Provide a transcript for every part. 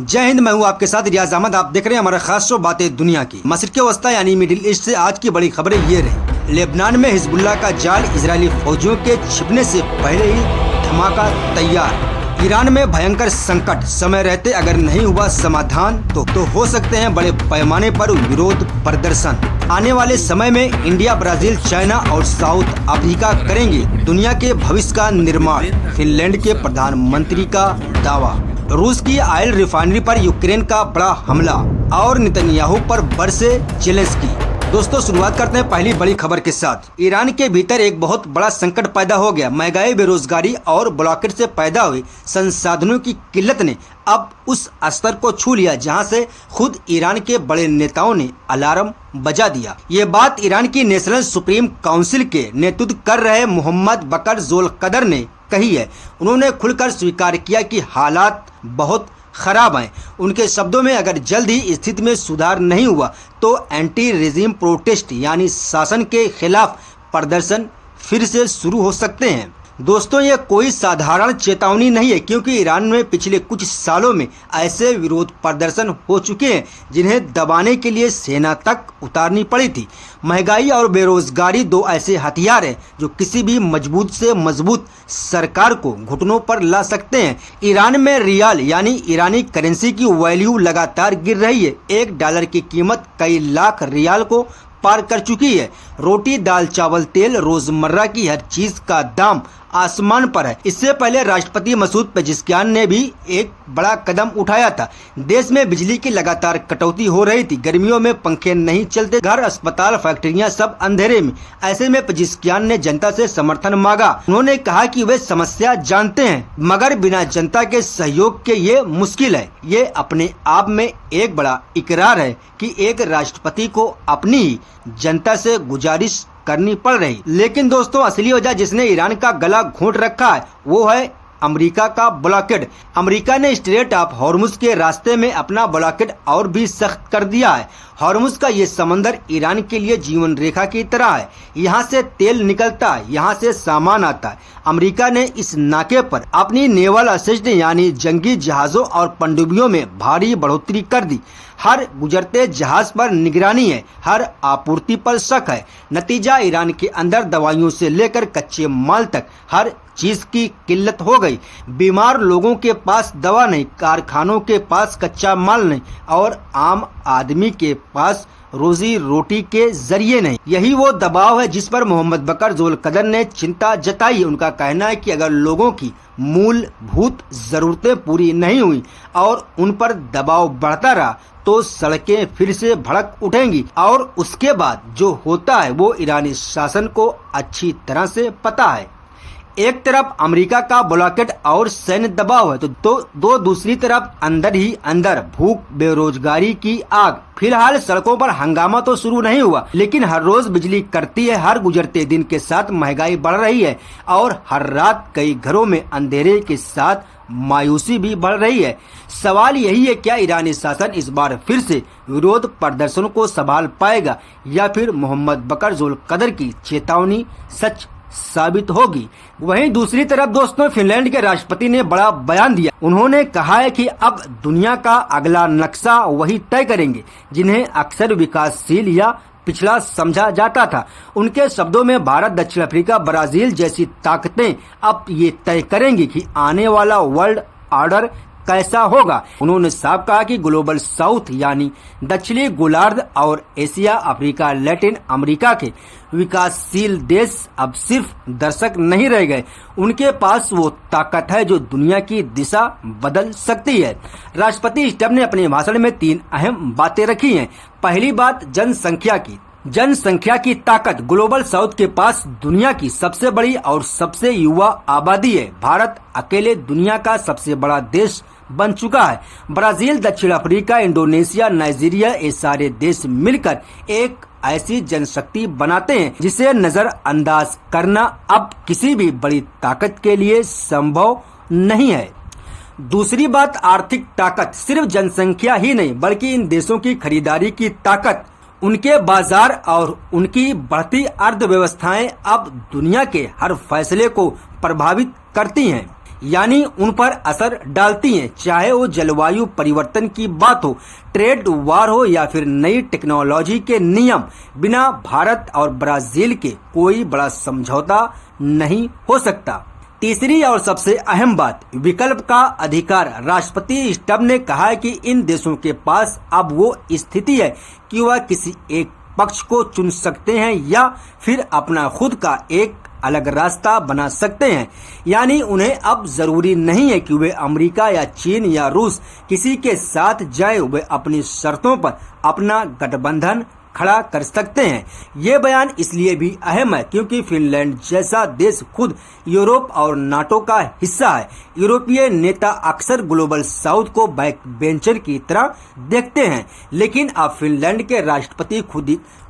जय हिंद। मैं हूं आपके साथ रियाज अहमद। आप देख रहे हैं हमारा खास शो बातें दुनिया की। मशरिक़ वस्ता यानी मिडिल ईस्ट से आज की बड़ी खबरें ये रही। लेबनान में हिजबुल्लाह का जाल इजरायली फौजियों के छिपने से पहले ही धमाका तैयार। ईरान में भयंकर संकट, समय रहते अगर नहीं हुआ समाधान तो हो सकते हैं बड़े पैमाने पर विरोध प्रदर्शन। आने वाले समय में इंडिया, ब्राजील, चाइना और साउथ अफ्रीका करेंगे दुनिया के भविष्य का निर्माण। फिनलैंड के प्रधानमंत्री का दावा। रूस की ऑयल रिफाइनरी पर यूक्रेन का बड़ा हमला और नेतन्याहू पर बरसे ज़ेलेंस्की। दोस्तों, शुरुआत करते हैं पहली बड़ी खबर के साथ। ईरान के भीतर एक बहुत बड़ा संकट पैदा हो गया। महंगाई, बेरोजगारी और ब्लॉकेट से पैदा हुई संसाधनों की किल्लत ने अब उस स्तर को छू लिया जहां से खुद ईरान के बड़े नेताओं ने अलार्म बजा दिया। ये बात ईरान की नेशनल सुप्रीम काउंसिल के नेतृत्व कर रहे मोहम्मद बकर ज़ोलकदर ने कही है। उन्होंने खुलकर स्वीकार किया कि हालात बहुत खराब हैं। उनके शब्दों में, अगर जल्द ही स्थिति में सुधार नहीं हुआ तो एंटी रेजिम प्रोटेस्ट यानी शासन के खिलाफ प्रदर्शन फिर से शुरू हो सकते हैं। दोस्तों, ये कोई साधारण चेतावनी नहीं है, क्योंकि ईरान में पिछले कुछ सालों में ऐसे विरोध प्रदर्शन हो चुके हैं जिन्हें दबाने के लिए सेना तक उतारनी पड़ी थी। महंगाई और बेरोजगारी दो ऐसे हथियार हैं जो किसी भी मजबूत से मजबूत सरकार को घुटनों पर ला सकते हैं। ईरान में रियाल यानी ईरानी करेंसी की वैल्यू लगातार गिर रही है। $1 की कीमत कई लाख रियाल को पार कर चुकी है। रोटी, दाल, चावल, तेल, रोजमर्रा की हर चीज का दाम आसमान पर है। इससे पहले राष्ट्रपति मसूद पेजिशकियान ने भी एक बड़ा कदम उठाया था। देश में बिजली की लगातार कटौती हो रही थी। गर्मियों में पंखे नहीं चलते, घर, अस्पताल, फैक्ट्रियां सब अंधेरे में। ऐसे में पेजिशकियान ने जनता से समर्थन मांगा। उन्होंने कहा कि वे समस्या जानते हैं, मगर बिना जनता के सहयोग के ये मुश्किल है। ये अपने आप में एक बड़ा इकरार है कि एक राष्ट्रपति को अपनी ही जनता से गुजारिश करनी पड़ रही। लेकिन दोस्तों, असली वजह जिसने ईरान का गला घोंट रखा है वो है अमेरिका का ब्लॉकेड। अमेरिका ने स्ट्रेट ऑफ हॉर्मुज के रास्ते में अपना ब्लॉकेड और भी सख्त कर दिया है। हॉर्मुज का ये समंदर ईरान के लिए जीवन रेखा की तरह है। यहाँ से तेल निकलता है, यहाँ से सामान आता है। अमेरिका ने इस नाके पर अपनी नेवल असिस्ट यानी जंगी जहाजों और पनडुब्बियों में भारी बढ़ोतरी कर दी। हर गुजरते जहाज पर निगरानी है, हर आपूर्ति पर शक है। नतीजा, ईरान के अंदर दवाइयों से लेकर कच्चे माल तक हर चीज की किल्लत हो गई। बीमार लोगों के पास दवा नहीं, कारखानों के पास कच्चा माल नहीं और आम आदमी के पास रोजी रोटी के जरिए नहीं। यही वो दबाव है जिस पर मोहम्मद बकर ज़ोलकदर ने चिंता जताई। उनका कहना है कि अगर लोगों की मूलभूत जरूरतें पूरी नहीं हुई और उन पर दबाव बढ़ता रहा तो सड़कें फिर से भड़क उठेंगी और उसके बाद जो होता है वो ईरानी शासन को अच्छी तरह से पता है। एक तरफ अमेरिका का ब्लॉकेट और सैन्य दबाव है तो दूसरी तरफ अंदर ही अंदर भूख, बेरोजगारी की आग। फिलहाल सड़कों पर हंगामा तो शुरू नहीं हुआ, लेकिन हर रोज बिजली कटती है। हर गुजरते दिन के साथ महंगाई बढ़ रही है और हर रात कई घरों में अंधेरे के साथ मायूसी भी बढ़ रही है। सवाल यही है, क्या ईरानी शासन इस बार फिर से विरोध प्रदर्शन को संभाल पाएगा या फिर मोहम्मद बकर ज़ोलकदर की चेतावनी सच साबित होगी? वहीं दूसरी तरफ दोस्तों, फिनलैंड के राष्ट्रपति ने बड़ा बयान दिया। उन्होंने कहा है कि अब दुनिया का अगला नक्शा वही तय करेंगे जिन्हें अक्सर विकासशील या पिछड़ा समझा जाता था। उनके शब्दों में, भारत, दक्षिण अफ्रीका, ब्राजील जैसी ताकतें अब ये तय करेंगी कि आने वाला वर्ल्ड ऑर्डर कैसा होगा। उन्होंने साफ कहा कि ग्लोबल साउथ यानी दक्षिणी गोलार्ध और एशिया, अफ्रीका, लैटिन अमेरिका के विकासशील देश अब सिर्फ दर्शक नहीं रह गए। उनके पास वो ताकत है जो दुनिया की दिशा बदल सकती है। राष्ट्रपति स्टब ने अपने भाषण में 3 अहम बातें रखी हैं। पहली बात, जनसंख्या की ताकत। ग्लोबल साउथ के पास दुनिया की सबसे बड़ी और सबसे युवा आबादी है। भारत अकेले दुनिया का सबसे बड़ा देश बन चुका है। ब्राजील, दक्षिण अफ्रीका, इंडोनेशिया, नाइजीरिया, ये सारे देश मिलकर एक ऐसी जनशक्ति बनाते हैं जिसे नजरअंदाज करना अब किसी भी बड़ी ताकत के लिए संभव नहीं है। दूसरी बात, आर्थिक ताकत। सिर्फ जनसंख्या ही नहीं बल्कि इन देशों की खरीदारी की ताकत, उनके बाजार और उनकी बढ़ती अर्थव्यवस्थाएं अब दुनिया के हर फैसले को प्रभावित करती हैं। यानी उन पर असर डालती हैं, चाहे वो जलवायु परिवर्तन की बात हो, ट्रेड वार हो या फिर नई टेक्नोलॉजी के नियम। बिना भारत और ब्राजील के कोई बड़ा समझौता नहीं हो सकता। तीसरी और सबसे अहम बात, विकल्प का अधिकार। राष्ट्रपति स्टब ने कहा है कि इन देशों के पास अब वो स्थिति है कि वह किसी एक पक्ष को चुन सकते हैं या फिर अपना खुद का एक अलग रास्ता बना सकते हैं। यानी उन्हें अब जरूरी नहीं है कि वे अमेरिका या चीन या रूस किसी के साथ जाए, वे अपनी शर्तों पर अपना गठबंधन खड़ा कर सकते हैं। ये बयान इसलिए भी अहम है क्योंकि फिनलैंड जैसा देश खुद यूरोप और नाटो का हिस्सा है। यूरोपीय नेता अक्सर ग्लोबल साउथ को बैक बेंचर की तरह देखते हैं, लेकिन अब फिनलैंड के राष्ट्रपति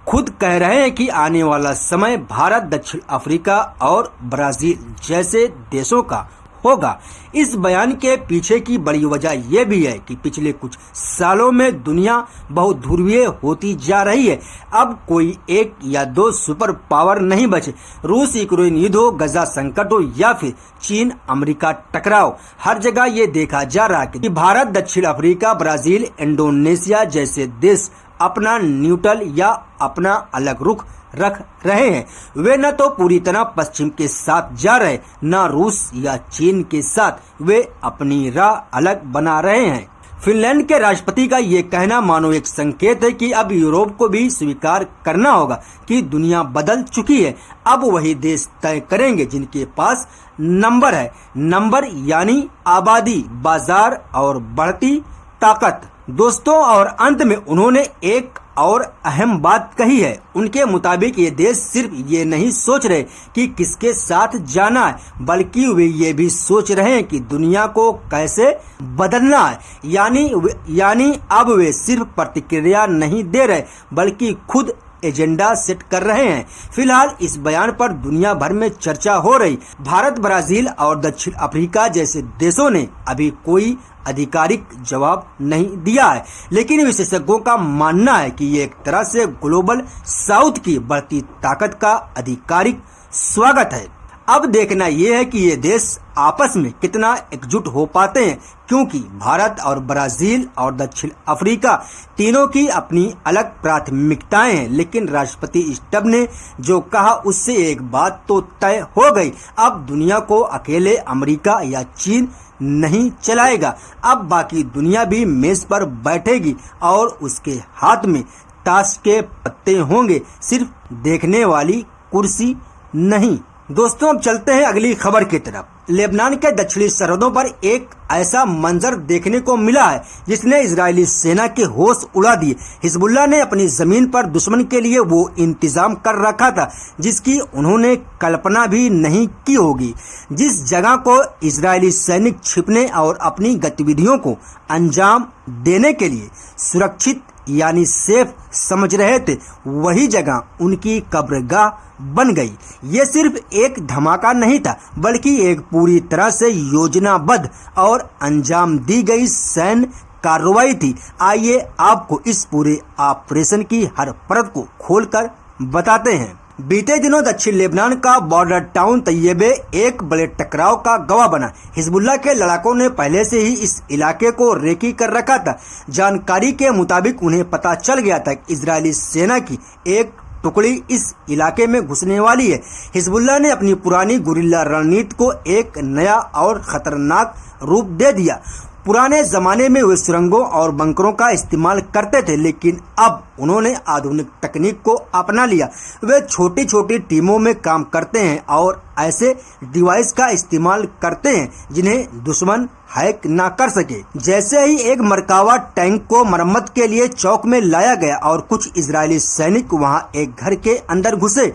खुद कह रहे हैं कि आने वाला समय भारत, दक्षिण अफ्रीका और ब्राजील जैसे देशों का होगा। इस बयान के पीछे की बड़ी वजह यह भी है कि पिछले कुछ सालों में दुनिया बहुध्रुवीय होती जा रही है। अब कोई एक या दो सुपर पावर नहीं बचे। रूस यूक्रेन युद्ध हो, गजा संकट हो या फिर चीन अमेरिका टकराव, हर जगह ये देखा जा रहा है कि भारत, दक्षिण अफ्रीका, ब्राजील, इंडोनेशिया जैसे देश अपना न्यूट्रल या अपना अलग रुख रख रहे हैं। वे न तो पूरी तरह पश्चिम के साथ जा रहे, न रूस या चीन के साथ, वे अपनी राह अलग बना रहे हैं। फिनलैंड के राष्ट्रपति का ये कहना मानो एक संकेत है कि अब यूरोप को भी स्वीकार करना होगा कि दुनिया बदल चुकी है। अब वही देश तय करेंगे जिनके पास नंबर है, नंबर यानी आबादी, बाजार और बढ़ती ताकत। दोस्तों, और अंत में उन्होंने एक और अहम बात कही है। उनके मुताबिक ये देश सिर्फ ये नहीं सोच रहे कि किसके साथ जाना है, बल्कि वे ये भी सोच रहे हैं कि दुनिया को कैसे बदलना है। यानी अब वे सिर्फ प्रतिक्रिया नहीं दे रहे, बल्कि खुद एजेंडा सेट कर रहे हैं। फिलहाल इस बयान पर दुनिया भर में चर्चा हो रही। भारत, ब्राजील और दक्षिण अफ्रीका जैसे देशों ने अभी कोई आधिकारिक जवाब नहीं दिया है, लेकिन विशेषज्ञों का मानना है कि ये एक तरह से ग्लोबल साउथ की बढ़ती ताकत का आधिकारिक स्वागत है। अब देखना यह है कि ये देश आपस में कितना एकजुट हो पाते हैं, क्योंकि भारत और ब्राजील और दक्षिण अफ्रीका तीनों की अपनी अलग प्राथमिकताएं हैं। लेकिन राष्ट्रपति स्टब ने जो कहा उससे एक बात तो तय हो गई, अब दुनिया को अकेले अमेरिका या चीन नहीं चलाएगा। अब बाकी दुनिया भी मेज पर बैठेगी और उसके हाथ में ताश के पत्ते होंगे, सिर्फ देखने वाली कुर्सी नहीं। दोस्तों, अब चलते हैं अगली खबर की तरफ। लेबनान के दक्षिणी सरहदों पर एक ऐसा मंजर देखने को मिला है जिसने इजरायली सेना के होश उड़ा दिए। हिजबुल्लाह ने अपनी जमीन पर दुश्मन के लिए वो इंतजाम कर रखा था जिसकी उन्होंने कल्पना भी नहीं की होगी। जिस जगह को इजरायली सैनिक छिपने और अपनी गतिविधियों को अंजाम देने के लिए सुरक्षित यानी सेफ समझ रहे थे, वही जगह उनकी कब्रगाह बन गई। ये सिर्फ एक धमाका नहीं था, बल्कि एक पूरी तरह से योजनाबद्ध और अंजाम दी गई सैन्य कार्रवाई थी। आइए आपको इस पूरे ऑपरेशन की हर परत को खोलकर बताते हैं। बीते दिनों दक्षिण लेबनान का बॉर्डर टाउन तैयबे एक बड़े टकराव का गवाह बना। हिजबुल्लाह के लड़ाकों ने पहले से ही इस इलाके को रेकी कर रखा था। जानकारी के मुताबिक उन्हें पता चल गया था कि इजरायली सेना की एक टुकड़ी इस इलाके में घुसने वाली है। हिजबुल्लाह ने अपनी पुरानी गुरिल्ला रणनीति को एक नया और खतरनाक रूप दे दिया। पुराने जमाने में वे सुरंगों और बंकरों का इस्तेमाल करते थे, लेकिन अब उन्होंने आधुनिक तकनीक को अपना लिया। वे छोटी छोटी टीमों में काम करते हैं और ऐसे डिवाइस का इस्तेमाल करते हैं जिन्हें दुश्मन हैक ना कर सके। जैसे ही एक मरकावा टैंक को मरम्मत के लिए चौक में लाया गया और कुछ इजरायली सैनिक वहां एक घर के अंदर घुसे,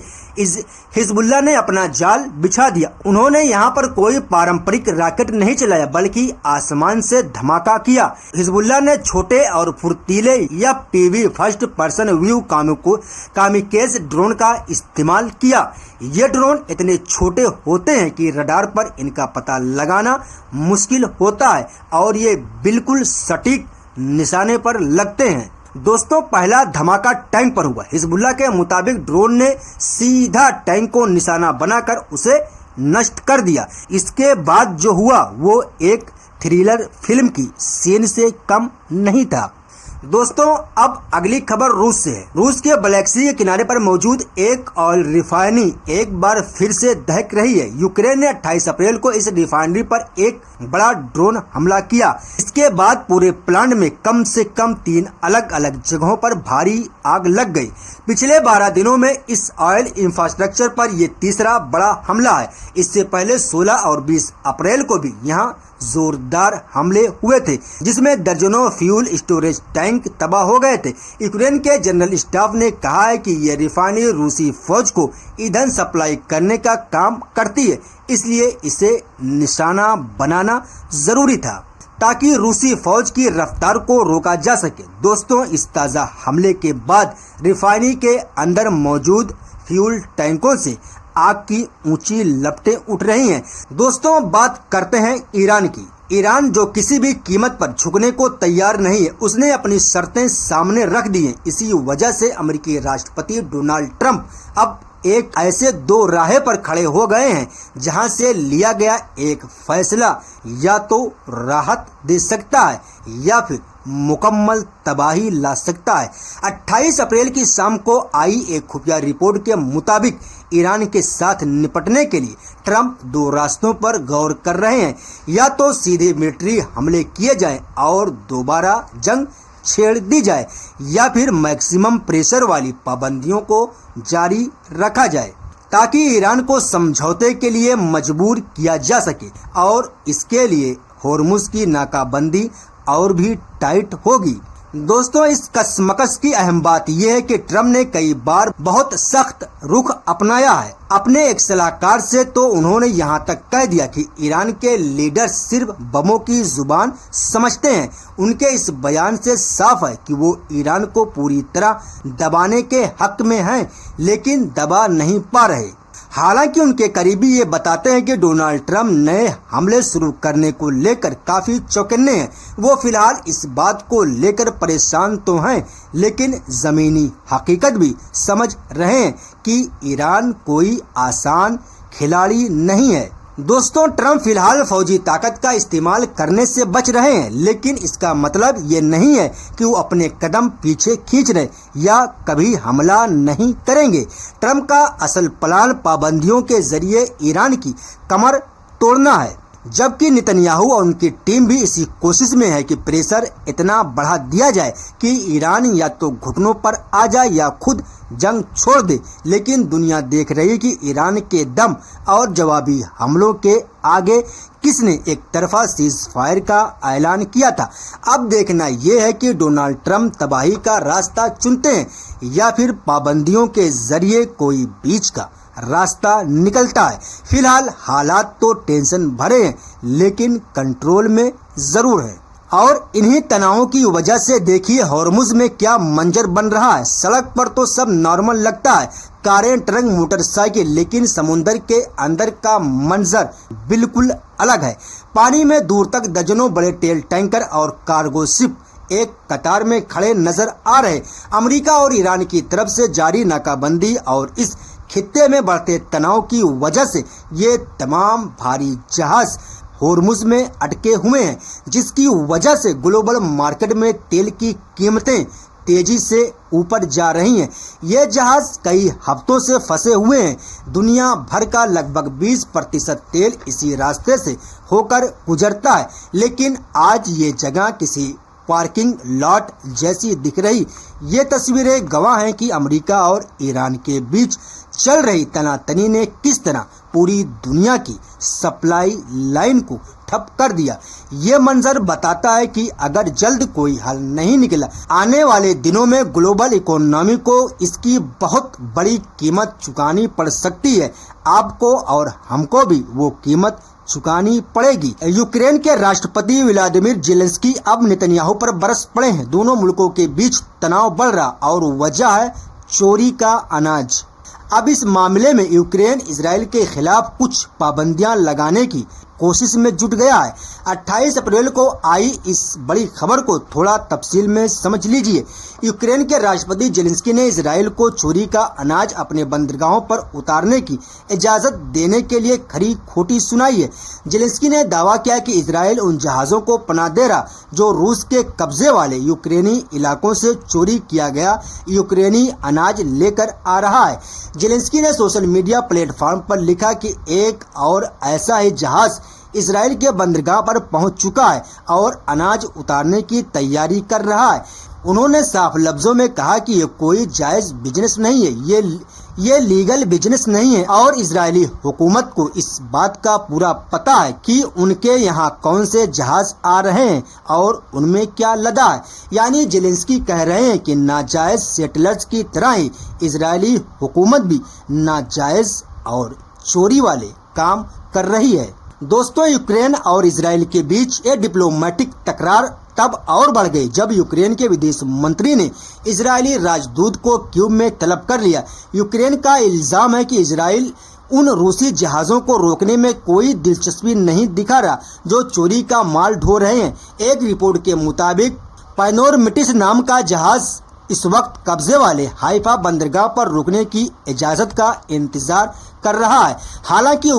हिजबुल्लाह ने अपना जाल बिछा दिया। उन्होंने यहाँ पर कोई पारंपरिक रॉकेट नहीं चलाया, बल्कि आसमान से धमाका किया। हिजबुल्लाह ने छोटे और फुर्तीले या PV first person view kamikaze drone का इस्तेमाल किया। ये ड्रोन इतने छोटे होते हैं कि रडार पर इनका पता लगाना मुश्किल होता है और ये बिल्कुल सटीक निशाने पर लगते हैं। दोस्तों, पहला धमाका टैंक पर हुआ। हिजबुल्लाह के मुताबिक ड्रोन ने सीधा टैंक को निशाना बनाकर उसे नष्ट कर दिया। इसके बाद जो हुआ वो एक थ्रिलर फिल्म की सीन से कम नहीं था। दोस्तों अब अगली खबर रूस से है। रूस के ब्लैक सी के किनारे पर मौजूद एक ऑयल रिफाइनरी एक बार फिर से दहक रही है। यूक्रेन ने 28 अप्रैल को इस रिफाइनरी पर एक बड़ा ड्रोन हमला किया। इसके बाद पूरे प्लांट में कम से कम 3 अलग अलग जगहों पर भारी आग लग गई। पिछले 12 दिनों में इस ऑयल इंफ्रास्ट्रक्चर पर ये तीसरा बड़ा हमला है। इससे पहले 16 और 20 अप्रैल को भी यहाँ जोरदार हमले हुए थे, जिसमें दर्जनों फ्यूल स्टोरेज टैंक तबाह हो गए थे। यूक्रेन के जनरल स्टाफ ने कहा है कि यह रिफाइनरी रूसी फौज को ईंधन सप्लाई करने का काम करती है, इसलिए इसे निशाना बनाना जरूरी था ताकि रूसी फौज की रफ्तार को रोका जा सके। दोस्तों इस ताज़ा हमले के बाद रिफाइनरी के अंदर मौजूद फ्यूल टैंकों से आग की ऊंची लपटें उठ रही हैं। दोस्तों बात करते हैं ईरान की। ईरान जो किसी भी कीमत पर झुकने को तैयार नहीं है, उसने अपनी शर्तें सामने रख दी हैं। इसी वजह से अमेरिकी राष्ट्रपति डोनाल्ड ट्रंप अब एक ऐसे दो राहे पर खड़े हो गए हैं जहां से लिया गया एक फैसला या तो राहत दे सकता है या फिर मुकम्मल तबाही ला सकता है। 28 अप्रैल की शाम को आई एक खुफिया रिपोर्ट के मुताबिक ईरान के साथ निपटने के लिए ट्रंप 2 रास्तों पर गौर कर रहे हैं। या तो सीधे मिलिट्री हमले किए जाएं और दोबारा जंग छेड़ दी जाए, या फिर मैक्सिमम प्रेशर वाली पाबंदियों को जारी रखा जाए ताकि ईरान को समझौते के लिए मजबूर किया जा सके। और इसके लिए होर्मुज की नाकाबंदी और भी टाइट होगी। दोस्तों इस कशमकश की अहम बात यह है कि ट्रंप ने कई बार बहुत सख्त रुख अपनाया है। अपने एक सलाहकार से तो उन्होंने यहां तक कह दिया कि ईरान के लीडर सिर्फ बमों की जुबान समझते हैं। उनके इस बयान से साफ है कि वो ईरान को पूरी तरह दबाने के हक में हैं, लेकिन दबा नहीं पा रहे। हालांकि उनके करीबी ये बताते हैं कि डोनाल्ड ट्रंप नए हमले शुरू करने को लेकर काफी चौकन्ने हैं। वो फिलहाल इस बात को लेकर परेशान तो हैं, लेकिन जमीनी हकीकत भी समझ रहे हैं कि ईरान कोई आसान खिलाड़ी नहीं है। दोस्तों ट्रंप फिलहाल फौजी ताकत का इस्तेमाल करने से बच रहे हैं, लेकिन इसका मतलब ये नहीं है कि वो अपने कदम पीछे खींच रहे या कभी हमला नहीं करेंगे। ट्रंप का असल प्लान पाबंदियों के जरिए ईरान की कमर तोड़ना है, जबकि नेतन्याहू और उनकी टीम भी इसी कोशिश में है कि प्रेशर इतना बढ़ा दिया जाए कि ईरान या तो घुटनों पर आ जाए या खुद जंग छोड़ दे। लेकिन दुनिया देख रही है कि ईरान के दम और जवाबी हमलों के आगे किसने एक तरफा सीज फायर का ऐलान किया था। अब देखना यह है कि डोनाल्ड ट्रंप तबाही का रास्ता चुनते हैं या फिर पाबंदियों के जरिए कोई बीच का रास्ता निकलता है। फिलहाल हालात तो टेंशन भरे हैं, लेकिन कंट्रोल में जरूर है। और इन्हीं तनावों की वजह से देखिए होर्मुज में क्या मंजर बन रहा है। सड़क पर तो सब नॉर्मल लगता है, कारें, ट्रक, मोटरसाइकिल, लेकिन समुंदर के अंदर का मंजर बिल्कुल अलग है। पानी में दूर तक दर्जनों बड़े तेल टैंकर और कार्गो शिप एक कतार में खड़े नजर आ रहे। अमेरिका और ईरान की तरफ से जारी नाकाबंदी और इस खित्ते में बढ़ते तनाव की वजह से ये तमाम भारी जहाज होर्मुज में अटके हुए हैं, जिसकी वजह से ग्लोबल मार्केट में तेल की कीमतें तेजी से ऊपर जा रही हैं। ये जहाज कई हफ्तों से फंसे हुए हैं। दुनिया भर का लगभग 20% तेल इसी रास्ते से होकर गुजरता है, लेकिन आज ये जगह किसी पार्किंग लॉट जैसी दिख रही। ये तस्वीरें गवाह हैं कि अमेरिका और ईरान के बीच चल रही तनातनी ने किस तरह पूरी दुनिया की सप्लाई लाइन को ठप कर दिया। ये मंजर बताता है कि अगर जल्द कोई हल नहीं निकला, आने वाले दिनों में ग्लोबल इकोनॉमी को इसकी बहुत बड़ी कीमत चुकानी पड़ सकती है। आपको और हमको भी वो कीमत चुकानी पड़ेगी। यूक्रेन के राष्ट्रपति व्लादिमीर जेलेंस्की अब नेतन्याहू पर बरस पड़े हैं। दोनों मुल्कों के बीच तनाव बढ़ रहा और वजह है चोरी का अनाज। अब इस मामले में यूक्रेन इजराइल के खिलाफ कुछ पाबंदियां लगाने की कोशिश में जुट गया है। 28 अप्रैल को आई इस बड़ी खबर को थोड़ा तफसील में समझ लीजिए। यूक्रेन के राष्ट्रपति जेलेंस्की ने इजराइल को चोरी का अनाज अपने बंदरगाहों पर उतारने की इजाज़त देने के लिए खरी खोटी सुनाई है। जेलेंस्की ने दावा किया कि इजराइल उन जहाज़ों को पनाह दे रहा जो रूस के कब्जे वाले यूक्रेनी इलाकों से चोरी किया गया यूक्रेनी अनाज लेकर आ रहा है। जेलेंस्की ने सोशल मीडिया प्लेटफॉर्म पर लिखा कि एक और ऐसा ही जहाज़ इजराइल के बंदरगाह पर पहुंच चुका है और अनाज उतारने की तैयारी कर रहा है। उन्होंने साफ लफ्जों में कहा कि ये कोई जायज़ बिजनेस नहीं है, ये लीगल बिजनेस नहीं है और इजरायली हुकूमत को इस बात का पूरा पता है कि उनके यहाँ कौन से जहाज आ रहे हैं और उनमें क्या लदा है। यानी जेलेंस्की कह रहे हैं कि नाजायज सेटलर्स की तरह ही इजरायली हुकूमत भी नाजायज और चोरी वाले काम कर रही है। दोस्तों, यूक्रेन और इजराइल के बीच ये डिप्लोमेटिक तकरार तब और बढ़ गई जब यूक्रेन के विदेश मंत्री ने इजरायली राजदूत को क्यूब में तलब कर लिया। यूक्रेन का इल्जाम है कि इजराइल उन रूसी जहाज़ों को रोकने में कोई दिलचस्पी नहीं दिखा रहा जो चोरी का माल ढो रहे हैं। एक रिपोर्ट के मुताबिक पैनोरमिटिस नाम का जहाज़ इस वक्त कब्जे वाले हाइफा बंदरगाह पर रुकने की इजाज़त का इंतजार कर रहा है। हालांकि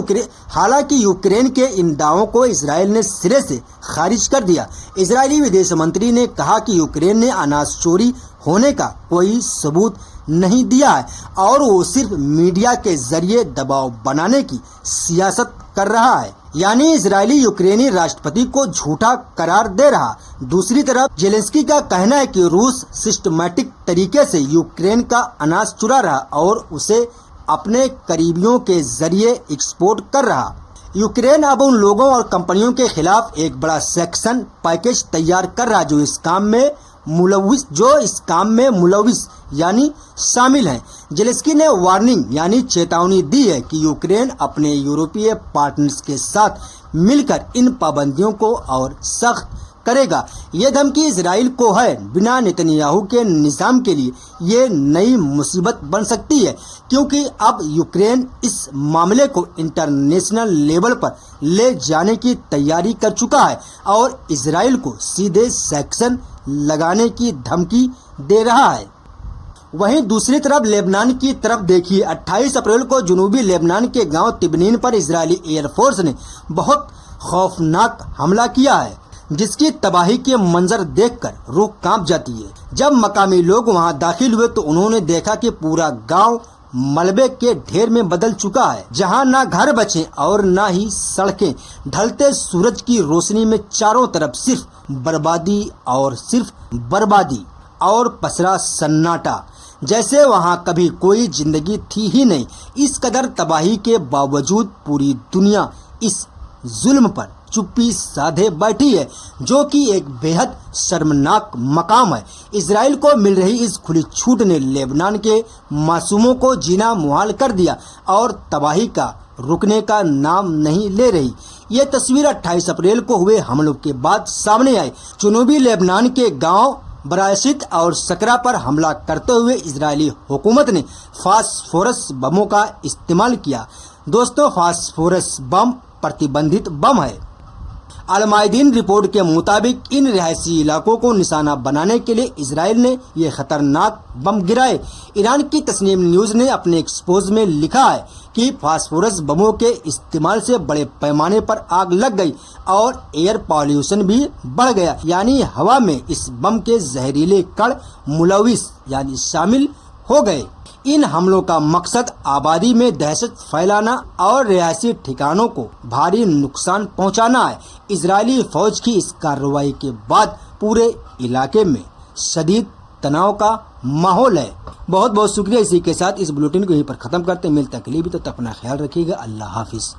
यूक्रेन के इन दावों को इजराइल ने सिरे से खारिज कर दिया। इजरायली विदेश मंत्री ने कहा कि यूक्रेन ने अनाज चोरी होने का कोई सबूत नहीं दिया है और वो सिर्फ मीडिया के जरिए दबाव बनाने की सियासत कर रहा है। यानी इजरायली यूक्रेनी राष्ट्रपति को झूठा करार दे रहा। दूसरी तरफ जेलेंस्की का कहना है कि रूस सिस्टमैटिक तरीके से यूक्रेन का अनाज चुरा रहा और उसे अपने करीबियों के जरिए एक्सपोर्ट कर रहा। यूक्रेन अब उन लोगों और कंपनियों के खिलाफ एक बड़ा सेक्शन पैकेज तैयार कर रहा जो इस काम में मुलविस यानी शामिल हैं। जेलेंस्की ने वार्निंग यानी चेतावनी दी है कि यूक्रेन अपने यूरोपीय पार्टनर्स के साथ मिलकर इन पाबंदियों को और सख्त करेगा। ये धमकी इजराइल को है। बिना नेतन्याहू के निज़ाम के लिए ये नई मुसीबत बन सकती है क्योंकि अब यूक्रेन इस मामले को इंटरनेशनल लेवल पर ले जाने की तैयारी कर चुका है और इजराइल को सीधे सैंक्शन लगाने की धमकी दे रहा है। वहीं दूसरी तरफ लेबनान की तरफ देखिए। 28 अप्रैल को जनूबी लेबनान के गांव तिबनीन पर इजरायली एयरफोर्स ने बहुत खौफनाक हमला किया है जिसकी तबाही के मंजर देखकर रूह कांप जाती है। जब मकामी लोग वहां दाखिल हुए तो उन्होंने देखा कि पूरा गांव मलबे के ढेर में बदल चुका है, जहां ना घर बचे और ना ही सड़कें। ढलते सूरज की रोशनी में चारों तरफ सिर्फ बर्बादी और पसरा सन्नाटा, जैसे वहां कभी कोई जिंदगी थी ही नहीं। इस कदर तबाही के बावजूद पूरी दुनिया इस जुल्म पर चुप्पी साधे बैठी है जो कि एक बेहद शर्मनाक मकाम है। इजराइल को मिल रही इस खुली छूट ने लेबनान के मासूमों को जीना मुहाल कर दिया और तबाही का रुकने का नाम नहीं ले रही। ये तस्वीर 28 अप्रैल को हुए हमलों के बाद सामने आई। जनूबी लेबनान के गांव बराशित और सकरा पर हमला करते हुए इजरायली हुकूमत ने फास्फोरस बमों का इस्तेमाल किया। दोस्तों, फास्फोरस बम प्रतिबंधित बम है। अलमायदीन रिपोर्ट के मुताबिक इन रिहायशी इलाकों को निशाना बनाने के लिए इजराइल ने ये खतरनाक बम गिराए। ईरान की तस्नीम न्यूज ने अपने एक्सपोज में लिखा है कि फास्फोरस बमों के इस्तेमाल से बड़े पैमाने पर आग लग गई और एयर पॉल्यूशन भी बढ़ गया। यानी हवा में इस बम के जहरीले कण मुलविस यानी शामिल हो गए। इन हमलों का मकसद आबादी में दहशत फैलाना और रिहायशी ठिकानों को भारी नुकसान पहुंचाना है। इजरायली फौज की इस कार्रवाई के बाद पूरे इलाके में शदीद तनाव का माहौल है। बहुत बहुत शुक्रिया। इसी के साथ इस बुलेटिन को यहीं पर खत्म करते हैं। मिलते हैं अगली भी, तो अपना ख्याल रखिएगा। अल्लाह हाफिज।